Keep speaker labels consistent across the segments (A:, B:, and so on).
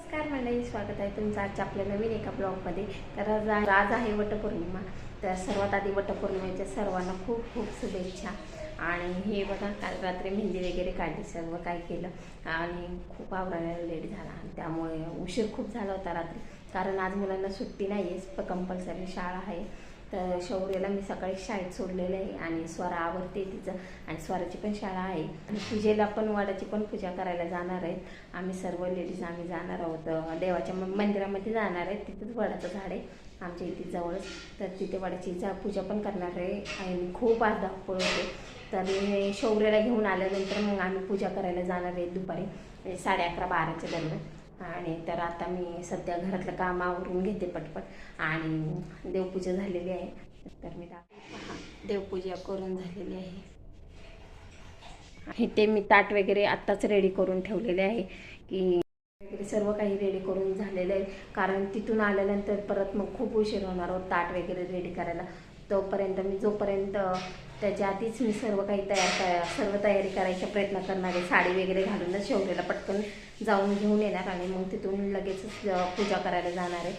A: नमस्कार मंडळी, स्वागत आहे तुमचं आजच्या आपल्या नवीन एका ब्लॉगमध्ये. तर आज आहे वटपौर्णिमा. तर सर्वात आधी वटपौर्णिमेच्या सर्वांना खूप खूप शुभेच्छा. आणि हे बघा, काल रात्री मेहंदी वगैरे काढली, सर्व काय केलं आणि खूप आवरायला लेट झाला. त्यामुळे उशीर खूप झाला होता रात्री, कारण आज मुलांना सुट्टी नाही आहे, कंपल्सरी शाळा आहे. तर शौर्यला मी सकाळी शाळेत सोडलेलं आहे आणि स्वरा आवडते तिचं, आणि स्वराची पण शाळा आहे. आणि पूजेला पण वडाची पण पूजा करायला जाणार आहेत. आम्ही सर्व लेडीज आम्ही जाणार आहोत, देवाच्या मंदिरामध्ये जाणार आहे. तिथंच वडाचं झाड आहे आमच्या इथे जवळच, तर तिथे वडाची पूजा पण करणार आहे. आणि खूप आज धावपळ होते. तर शौर्याला घेऊन आल्यानंतर मग आम्ही पूजा करायला जाणार आहे दुपारी 11:30-12च्या दरम्यान. आणि तर आता मी सध्या घरातलं काम आवरून घेते पटपट, आणि देवपूजा झालेली आहे. तर मी पहा, देवपूजा करून झालेली आहे. हे ते मी ताट वगैरे आत्ताच रेडी करून ठेवलेले आहे, की वगैरे सर्व काही रेडी करून झालेलं आहे. कारण तिथून आल्यानंतर परत मग खूप उशीर होणार होत ताट वगैरे रेडी करायला. तोपर्यंत मी जोपर्यंत त्याच्या आधीच मी सर्व काही सर्व तयारी करायचा प्रयत्न करणार आहे. साडी वगैरे घालूनच शौर्याला पटकन जाऊन घेऊन येणार आणि मग तिथून लगेचच पूजा करायला जाणार आहे.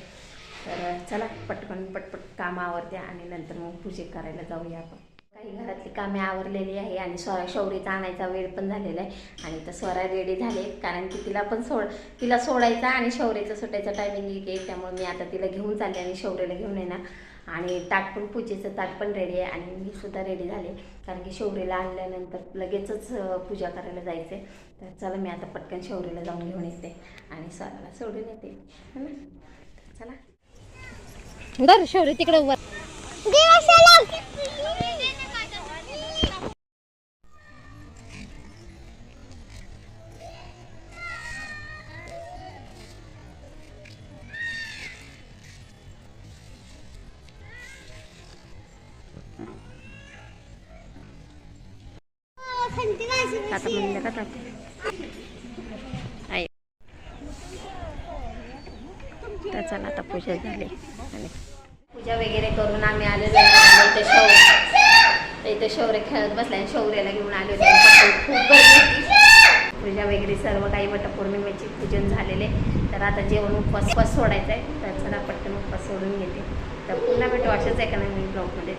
A: तर चला पटपट कामं आवरते आणि नंतर मग पूजा करायला जाऊया आपण. काही घरातली कामे आवरलेली आहे आणि शौर्यचा आणायचा वेळ पण झालेला आहे. आणि तर स्वरा रेडी झाले, कारण की तिला सोडायचा आणि शौर्याचा सुटायचा टायमिंग येईल. त्यामुळे मी आता तिला घेऊन चालले आणि शौर्याला घेऊन येणार. आणि पूजेचं ताट पण रेडी आहे आणि मी सुद्धा रेडी झाले, कारण की शौर्याला आणल्यानंतर लगेचच पूजा करायला जायचं आहे. तर चला मी आता पटकन शौर्याला जाऊन घेऊन येते आणि स्वराला सोडून येते, है ना. चला शौर्य तिकडे आता म्हणलं का तर चला आता पूजा झाली आणि पूजा वगैरे करून आम्ही आलेलो इथे शौर्य खेळत बसला आणि शौर्याला घेऊन आले होते. खूप गर्दी होती. पूजा वगैरे सर्व काही वटपौर्णिमेचे पूजन झालेले. तर आता जेवण उपवास सोडायचा आहे. तर चला पटकन उपवास सोडून घेते. तर पुन्हा भेटू अशाच एका नवीन ब्लॉगमध्ये.